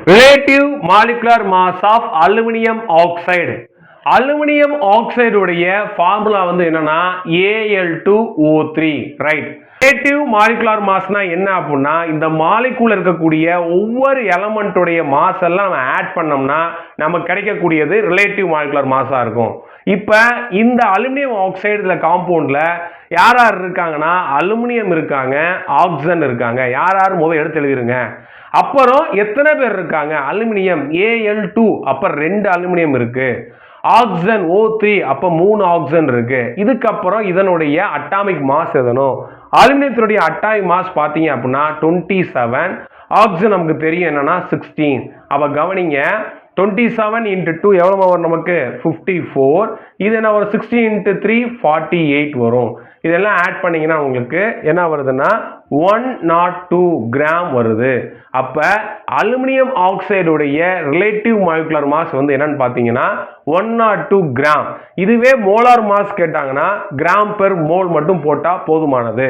Relative molecular mass of aluminium oxide. Aluminium oxide உடைய formula வந்து என்னன்னா Al2O3, ரைட். ரிலேட்டிவ் மாலிகுலர் மாஸ்னா என்ன அப்படின்னா, இந்த மாலிகுல இருக்கக்கூடிய ஒவ்வொரு எலமெண்ட்டுடைய மாஸ் எல்லாம் நம்ம ஆட் பண்ணோம்னா நமக்கு கிடைக்கக்கூடியது ரிலேட்டிவ் மாலிகுலர் மாஸா இருக்கும். இப்போ இந்த அலுமினியம் ஆக்சைடு காம்பவுண்ட்ல யார் யார் இருக்காங்கன்னா, அலுமினியம் இருக்காங்க, ஆக்சிஜன் இருக்காங்க. யார் யார் முதல் எடுத்து எழுதிருங்க. அப்புறம் எத்தனை பேர் இருக்காங்க? அலுமினியம் Al2 அப்ப 2 அலுமினியம் இருக்கு. ஆக்சிஜன் O3 அப்ப 3 ஆக்சிஜன் இருக்கு. இதுக்கப்புறம் இதனுடைய அட்டாமிக் மாஸ் எதனும். அலுமினியத்தினுடைய அட்டாமிக் மாஸ் பாத்தீங்க அப்படின்னா 27. ஆக்சிஜன் நமக்கு தெரியும் என்னன்னா 16. அப்ப கவனிங்க, 27 into 2 எவ்வளவு வரும் நமக்கு? 54. இது என்ன வரும்? 16 into 3 48 வரும். இதெல்லாம் ஆட் பண்ணீங்கன்னா உங்களுக்கு என்ன வருதுன்னா 102 கிராம் வருது. அப்ப அலுமினியம் ஆக்சைடு உடைய ரிலேட்டிவ் மாலிகுலர் மாஸ் வந்து என்னன்னு பாத்தீங்கன்னா 102 கிராம். இதுவே மோலார் மாஸ் கேட்டாங்கன்னா கிராம் பெர் மோல் மட்டும் போட்டா போதுமானது.